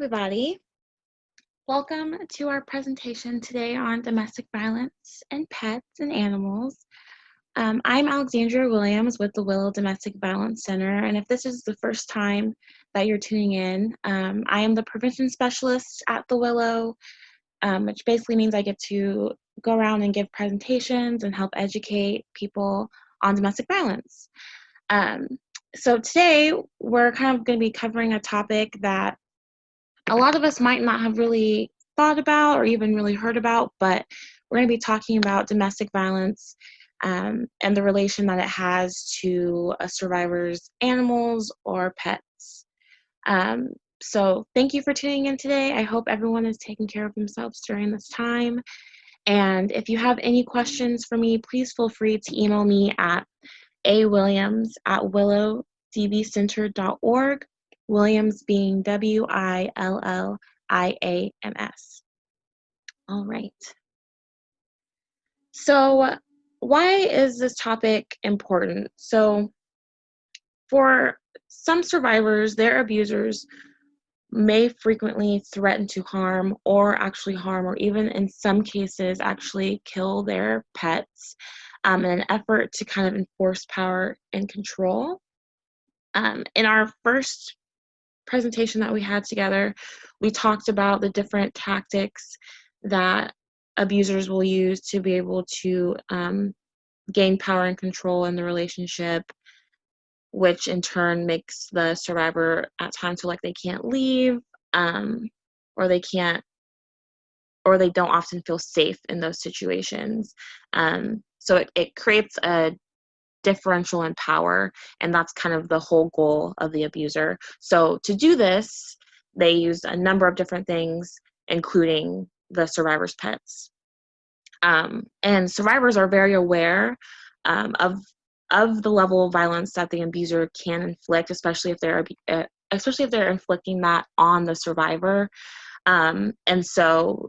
everybody. Welcome to our presentation today on domestic violence and pets and animals. I'm Alexandria Williams with the Willow Domestic Violence Center, and if this is the first time that you're tuning in, I am the prevention specialist at the Willow, which basically means I get to go around and give presentations and help educate people on domestic violence. So today we're kind of going to be covering a topic that a lot of us might not have really thought about or even really heard about, but we're going to be talking about domestic violence and the relation that it has to a survivor's animals or pets. So thank you for tuning in today. I hope everyone is taking care of themselves during this time. And if you have any questions for me, please feel free to email me at awilliams@willowdvcenter.org. Williams being Williams. All right. So why is this topic important? So for some survivors, their abusers may frequently threaten to harm or actually harm, or even in some cases actually kill their pets in an effort to kind of enforce power and control. In our first presentation that we had together, we talked about the different tactics that abusers will use to be able to gain power and control in the relationship, which in turn makes the survivor at times feel like they can't leave, or they don't often feel safe in those situations. So it creates a differential in power, and that's kind of the whole goal of the abuser. So to do this, they use a number of different things, including the survivor's pets. And survivors are very aware of the level of violence that the abuser can inflict, especially if they're inflicting that on the survivor. And so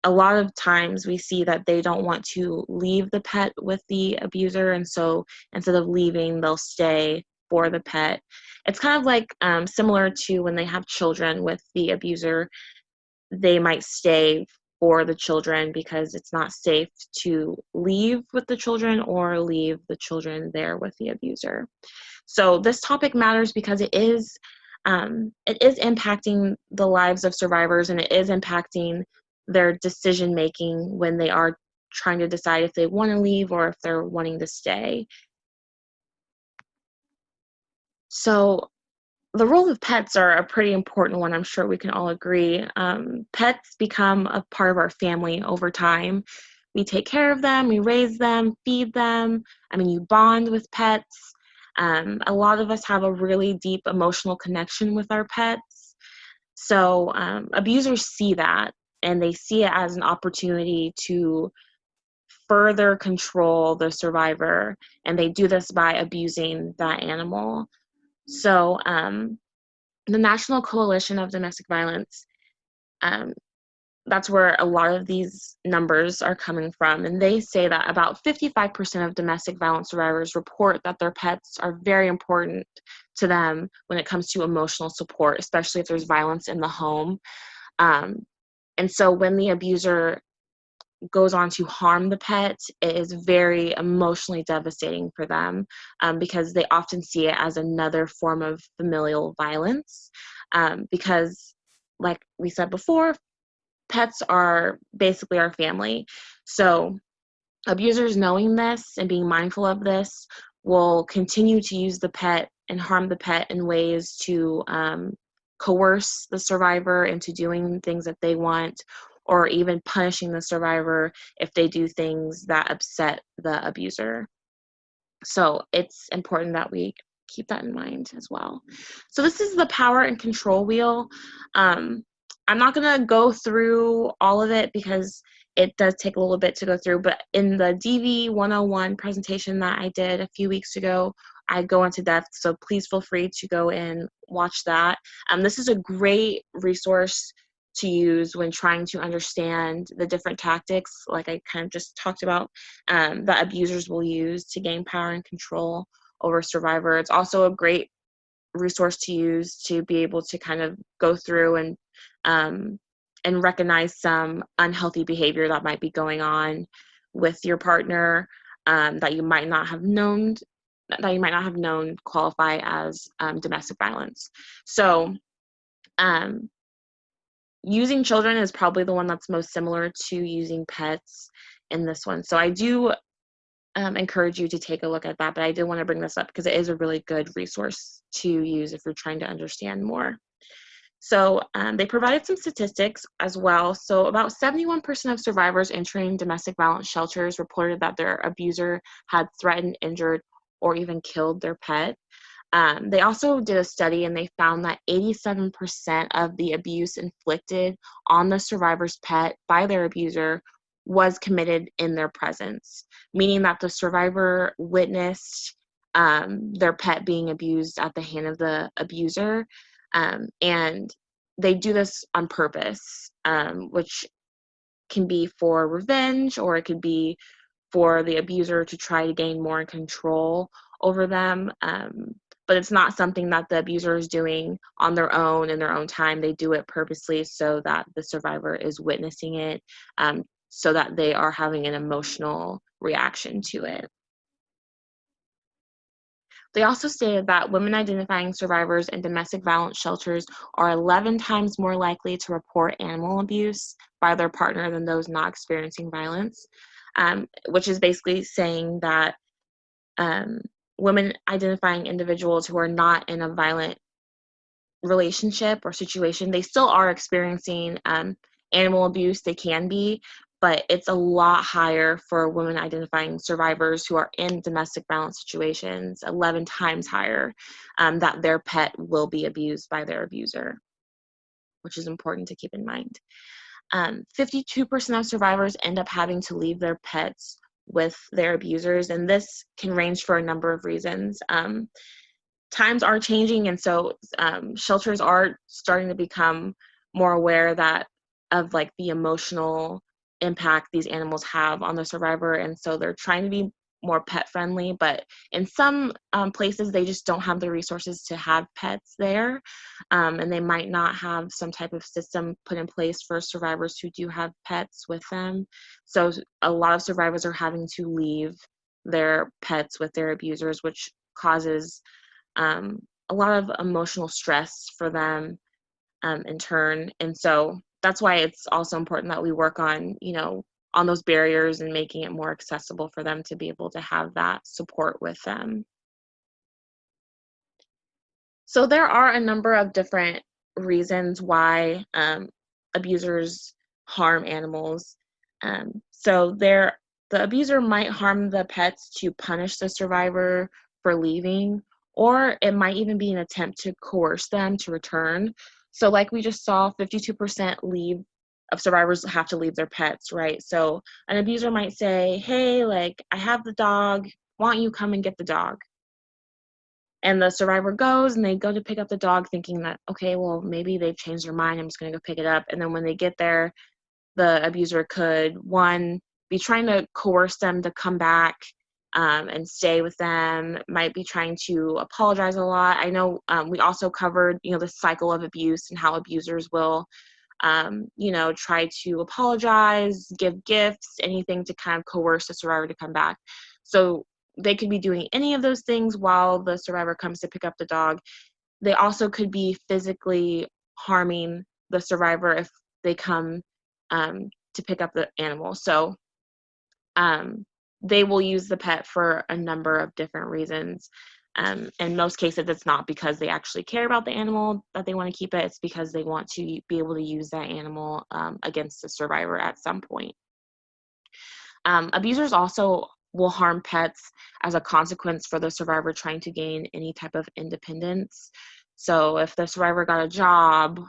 a lot of times we see that they don't want to leave the pet with the abuser, and so instead of leaving, they'll stay for the pet. It's kind of like similar to when they have children with the abuser. They might stay for the children because it's not safe to leave with the children or leave the children there with the abuser. So this topic matters because it is impacting the lives of survivors, and it is impacting their decision making when they are trying to decide if they want to leave or if they're wanting to stay. So the role of pets are a pretty important one. I'm sure we can all agree. Pets become a part of our family over time. We take care of them, we raise them, feed them. I mean, you bond with pets. A lot of us have a really deep emotional connection with our pets. So abusers see that, and they see it as an opportunity to further control the survivor, and they do this by abusing that animal. So the National Coalition of Domestic Violence, that's where a lot of these numbers are coming from, and they say that about 55% of domestic violence survivors report that their pets are very important to them when it comes to emotional support, especially if there's violence in the home. And so when the abuser goes on to harm the pet, it is very emotionally devastating for them, because they often see it as another form of familial violence, because, like we said before, pets are basically our family. So abusers knowing this and being mindful of this will continue to use the pet and harm the pet in ways to coerce the survivor into doing things that they want, or even punishing the survivor if they do things that upset the abuser. So it's important that we keep that in mind as well. So this is the power and control wheel. I'm not going to go through all of it because it does take a little bit to go through, but in the DV 101 presentation that I did a few weeks ago, I go into depth, so please feel free to go and watch that. This is a great resource to use when trying to understand the different tactics, like I kind of just talked about, that abusers will use to gain power and control over a survivor. It's also a great resource to use to be able to kind of go through and and recognize some unhealthy behavior that might be going on with your partner, that you might not have known qualify as domestic violence. So using children is probably the one that's most similar to using pets in this one. So I do encourage you to take a look at that, but I did want to bring this up because it is a really good resource to use if you're trying to understand more. So they provided some statistics as well. So about 71% of survivors entering domestic violence shelters reported that their abuser had threatened, injured, or even killed their pet. They also did a study and they found that 87% of the abuse inflicted on the survivor's pet by their abuser was committed in their presence, meaning that the survivor witnessed their pet being abused at the hand of the abuser. And they do this on purpose, which can be for revenge, or it could be for the abuser to try to gain more control over them. But it's not something that the abuser is doing on their own in their own time. They do it purposely so that the survivor is witnessing it, so that they are having an emotional reaction to it. They also stated that women identifying survivors in domestic violence shelters are 11 times more likely to report animal abuse by their partner than those not experiencing violence, which is basically saying that women identifying individuals who are not in a violent relationship or situation, they still are experiencing animal abuse. They can be, but it's a lot higher for women identifying survivors who are in domestic violence situations, 11 times higher, that their pet will be abused by their abuser, which is important to keep in mind. 52% of survivors end up having to leave their pets with their abusers, and this can range for a number of reasons. Times are changing, and so shelters are starting to become more aware that of like the emotional impact these animals have on the survivor, and so they're trying to be more pet friendly, but in some places they just don't have the resources to have pets there, and they might not have some type of system put in place for survivors who do have pets with them. So a lot of survivors are having to leave their pets with their abusers, which causes a lot of emotional stress for them in turn. And so that's why it's also important that we work on, on those barriers and making it more accessible for them to be able to have that support with them. So there are a number of different reasons why abusers harm animals. The abuser might harm the pets to punish the survivor for leaving, or it might even be an attempt to coerce them to return. So like we just saw, 52% of survivors have to leave their pets, right? So an abuser might say, hey, like, I have the dog, why don't you come and get the dog? And the survivor goes and they go to pick up the dog thinking that, okay, well, maybe they've changed their mind, I'm just going to go pick it up. And then when they get there, the abuser could, one, be trying to coerce them to come back and stay with them, might be trying to apologize a lot. I know we also covered, the cycle of abuse and how abusers will, try to apologize, give gifts, anything to kind of coerce the survivor to come back. So they could be doing any of those things while the survivor comes to pick up the dog. They also could be physically harming the survivor if they come to pick up the animal. So they will use the pet for a number of different reasons. In most cases, it's not because they actually care about the animal that they want to keep it. It's because they want to be able to use that animal against the survivor at some point. Abusers also will harm pets as a consequence for the survivor trying to gain any type of independence. So if the survivor got a job,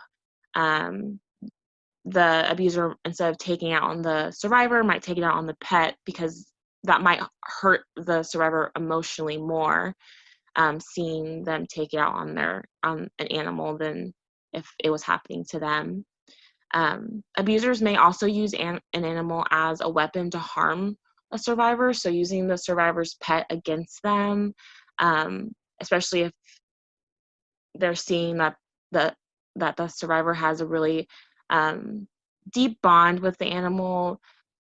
the abuser, instead of taking out on the survivor, might take it out on the pet, because that might hurt the survivor emotionally more, seeing them take it out on an animal than if it was happening to them. Abusers may also use an animal as a weapon to harm a survivor, so using the survivor's pet against them, especially if they're seeing that the that the survivor has a really deep bond with the animal.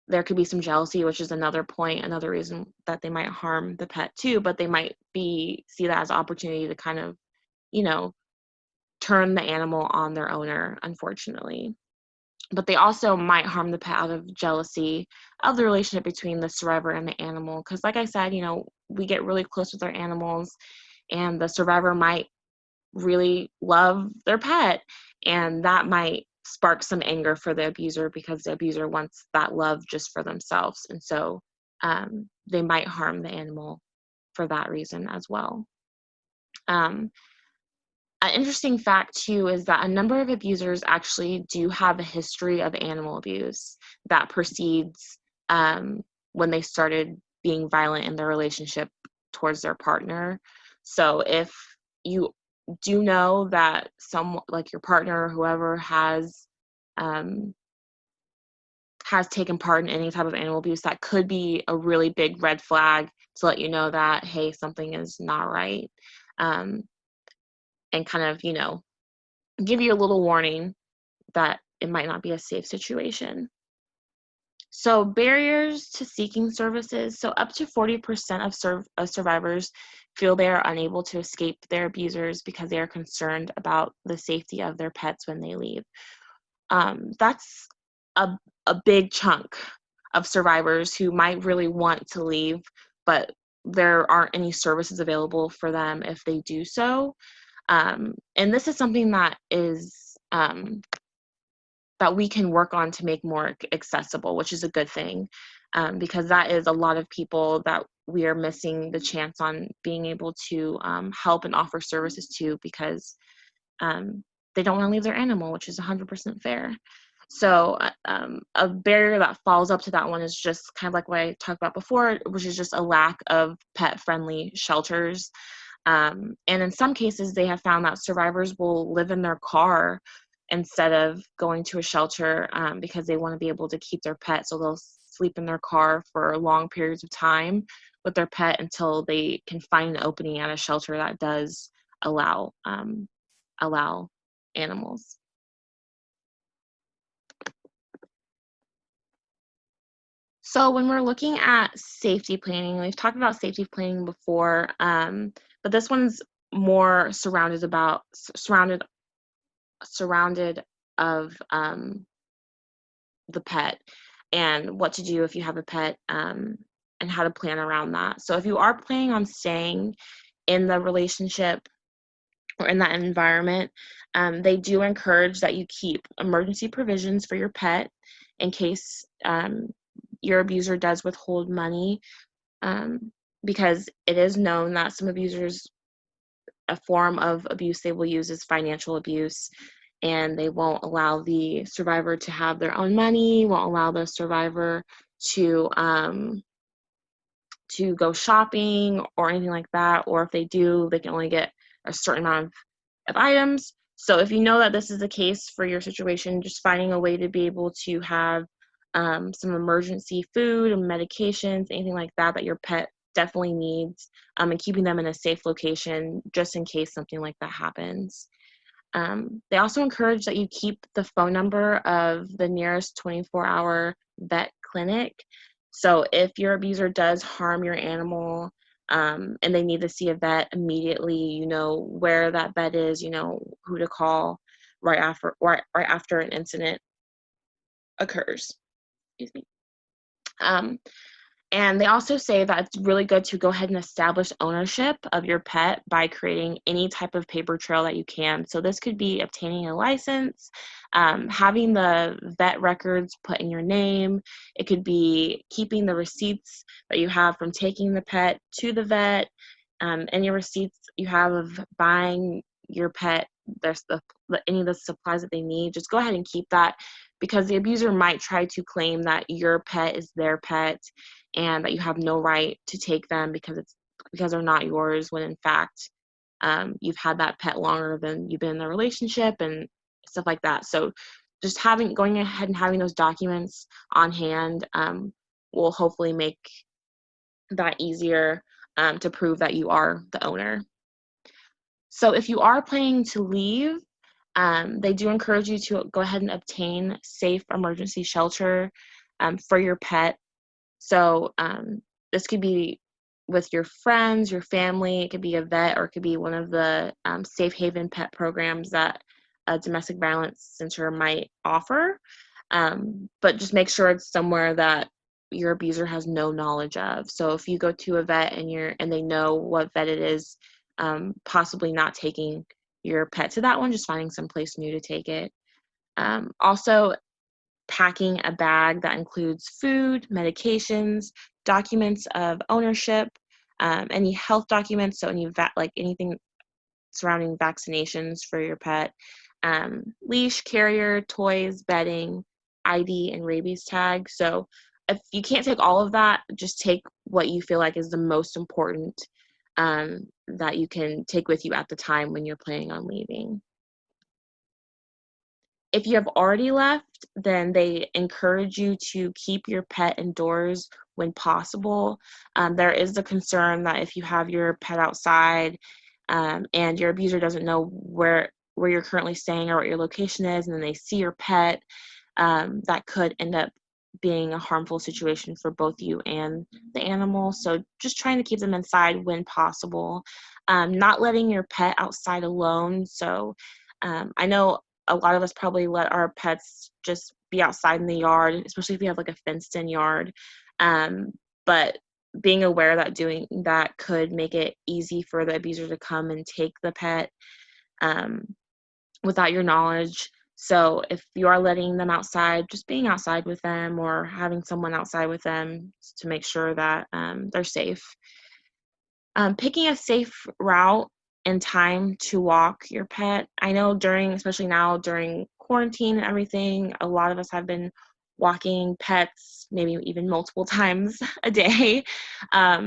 There could be some jealousy, which is another point, another reason that they might harm the pet too, but they might see that as an opportunity to kind of, you know, turn the animal on their owner, unfortunately. But they also might harm the pet out of jealousy of the relationship between the survivor and the animal. Because, like I said, you know, we get really close with our animals, and the survivor might really love their pet, and that might spark some anger for the abuser because the abuser wants that love just for themselves. And so they might harm the animal for that reason as well. Um, An interesting fact, too, is that a number of abusers actually do have a history of animal abuse that precedes when they started being violent in their relationship towards their partner. So if you do know that some, like your partner or whoever, um, has taken part in any type of animal abuse, that could be a really big red flag to let you know that, hey, something is not right. Um, and kind of, you know, give you a little warning that it might not be a safe situation. So barriers to seeking services. So up to 40% of survivors feel they are unable to escape their abusers because they are concerned about the safety of their pets when they leave. That's a, a big chunk of survivors who might really want to leave, but there aren't any services available for them if they do so. And this is something that is that we can work on to make more accessible, which is a good thing, because that is a lot of people that we are missing the chance on being able to help and offer services to because they don't want to leave their animal, which is 100% fair. So a barrier that falls up to that one is just kind of like what I talked about before, which is just a lack of pet-friendly shelters. And in some cases, they have found that survivors will live in their car instead of going to a shelter because they want to be able to keep their pet. So they'll sleep in their car for long periods of time with their pet until they can find an opening at a shelter that does allow allow animals. So when we're looking at safety planning, we've talked about safety planning before, but this one's more surrounded of the pet and what to do if you have a pet, and how to plan around that. So if you are planning on staying in the relationship or in that environment, they do encourage that you keep emergency provisions for your pet in case your abuser does withhold money, because it is known that some abusers, a form of abuse they will use is financial abuse, and they won't allow the survivor to have their own money, won't allow the survivor to go shopping or anything like that, or if they do, they can only get a certain amount of items. So if you know that this is the case for your situation, just finding a way to be able to have some emergency food and medications, anything like that that your pet definitely needs, and keeping them in a safe location just in case something like that happens. They also encourage that you keep the phone number of the nearest 24-hour vet clinic. So if your abuser does harm your animal, and they need to see a vet immediately, you know where that vet is, you know who to call right after an incident occurs. Excuse me. Um, And they also say that it's really good to go ahead and establish ownership of your pet by creating any type of paper trail that you can. So this could be obtaining a license, having the vet records put in your name. It could be keeping the receipts that you have from taking the pet to the vet, any receipts you have of buying your pet, any of the supplies that they need. Just go ahead and keep that, because the abuser might try to claim that your pet is their pet and that you have no right to take them because they're not yours, when in fact you've had that pet longer than you've been in the relationship and stuff like that. So just going ahead and having those documents on hand will hopefully make that easier to prove that you are the owner. So if you are planning to leave, They do encourage you to go ahead and obtain safe emergency shelter for your pet. So this could be with your friends, your family. It could be a vet, or it could be one of the safe haven pet programs that a domestic violence center might offer. But just make sure it's somewhere that your abuser has no knowledge of. So if you go to a vet and they know what vet it is, possibly not taking your pet to that one, just finding someplace new to take it. Also, packing a bag that includes food, medications, documents of ownership, any health documents, so anything surrounding vaccinations for your pet, leash, carrier, toys, bedding, ID, and rabies tag. So if you can't take all of that, just take what you feel like is the most important that you can take with you at the time when you're planning on leaving. If you have already left, then they encourage you to keep your pet indoors when possible. There is the concern that if you have your pet outside and your abuser doesn't know where you're currently staying or what your location is, and then they see your pet, that could end up being a harmful situation for both you and the animal. So just trying to keep them inside when possible. Not letting your pet outside alone. So I know a lot of us probably let our pets just be outside in the yard, especially if you have like a fenced in yard. Um, but being aware that doing that could make it easy for the abuser to come and take the pet um, without your knowledge. So if you are letting them outside, just being outside with them or having someone outside with them to make sure that they're safe. Picking a safe route and time to walk your pet. I know especially now during quarantine and everything, a lot of us have been walking pets maybe even multiple times a day.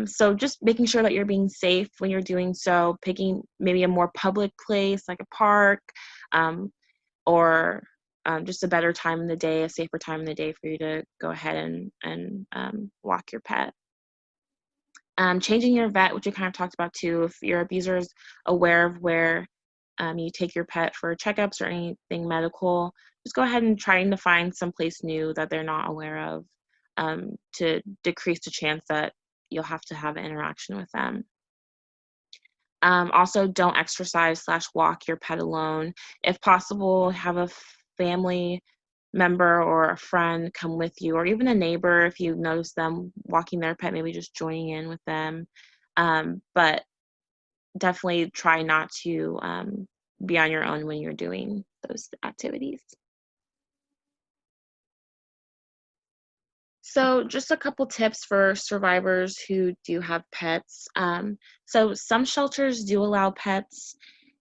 So just making sure that you're being safe when you're doing so, picking maybe a more public place like a park, um, or just a better time in the day, a safer time in the day for you to go ahead and walk your pet. Changing your vet, which we kind of talked about too. If your abuser is aware of where you take your pet for checkups or anything medical, just go ahead and trying to find someplace new that they're not aware of to decrease the chance that you'll have to have an interaction with them. Also, don't exercise/walk your pet alone. If possible, have a family member or a friend come with you, or even a neighbor if you notice them walking their pet, maybe just joining in with them. But definitely try not to be on your own when you're doing those activities. So, just a couple tips for survivors who do have pets. So, some shelters do allow pets,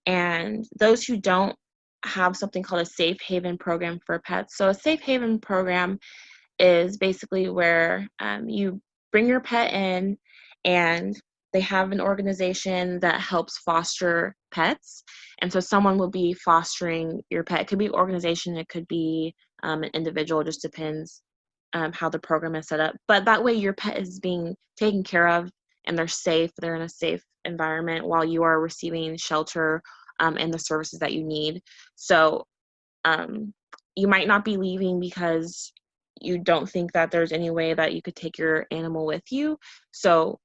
and those who don't have something called a safe haven program for pets. So, a safe haven program is basically where you bring your pet in and they have an organization that helps foster pets. And so someone will be fostering your pet. It could be an organization, it could be an individual, just depends how the program is set up. But that way your pet is being taken care of and they're safe, they're in a safe environment while you are receiving shelter and the services that you need. So um, you might not be leaving because you don't think that there's any way that you could take your animal with you. So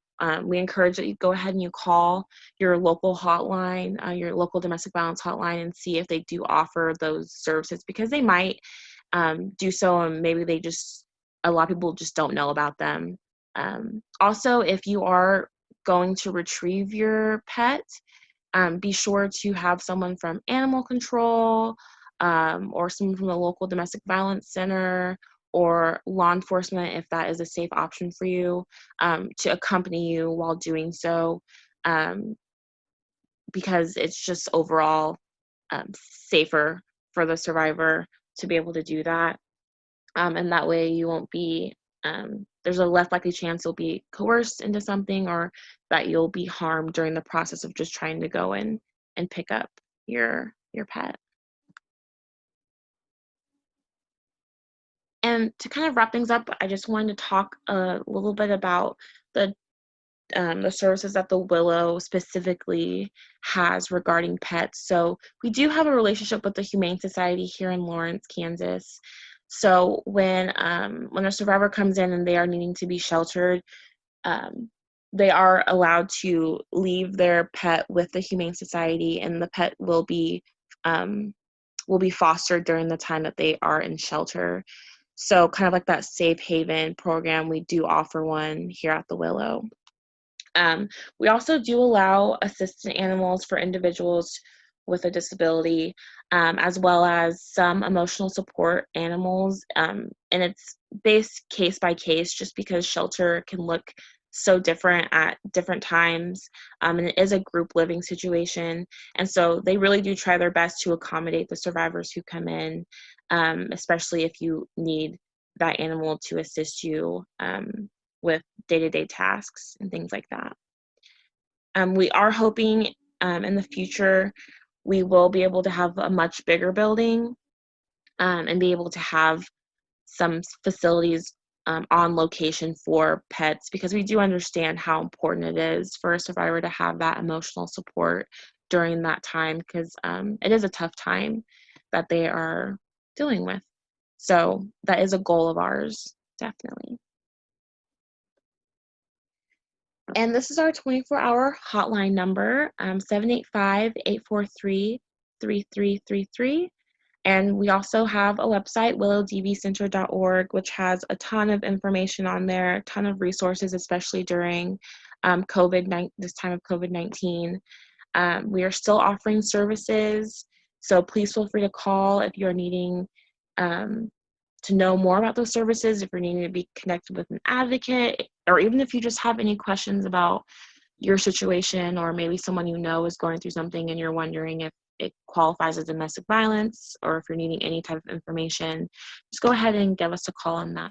we encourage that you go ahead and you call your local hotline, your local domestic violence hotline, and see if they do offer those services because they might do so, and maybe a lot of people just don't know about them. Also, if you are going to retrieve your pet, be sure to have someone from animal control or someone from the local domestic violence center or law enforcement, if that is a safe option for you, to accompany you while doing so, um, because it's just overall safer for the survivor to be able to do that. And that way you won't be, there's a less likely chance you'll be coerced into something or that you'll be harmed during the process of just trying to go in and pick up your pet. And to kind of wrap things up, I just wanted to talk a little bit about the the services that the Willow specifically has regarding pets. So we do have a relationship with the Humane Society here in Lawrence, Kansas. So when a survivor comes in and they are needing to be sheltered, um, they are allowed to leave their pet with the Humane Society, and the pet um, will be fostered during the time that they are in shelter. So kind of like that safe haven program, we do offer one here at the Willow. We also do allow assistant animals for individuals with a disability, as well as some emotional support animals. And it's based case by case just because shelter can look so different at different times. And it is a group living situation. And so they really do try their best to accommodate the survivors who come in, especially if you need that animal to assist you with day-to-day tasks and things like that. We are hoping in the future we will be able to have a much bigger building and be able to have some facilities on location for pets, because we do understand how important it is for a survivor to have that emotional support during that time, because it is a tough time that they are dealing with. So that is a goal of ours, definitely. And this is our 24-hour hotline number, 785-843-3333. And we also have a website, willowdvcenter.org, which has a ton of information on there, a ton of resources, especially during this time of COVID-19. We are still offering services, so please feel free to call if you're needing to know more about those services, if you're needing to be connected with an advocate, or even if you just have any questions about your situation, or maybe someone you know is going through something and you're wondering if it qualifies as domestic violence, or if you're needing any type of information, just go ahead and give us a call on that.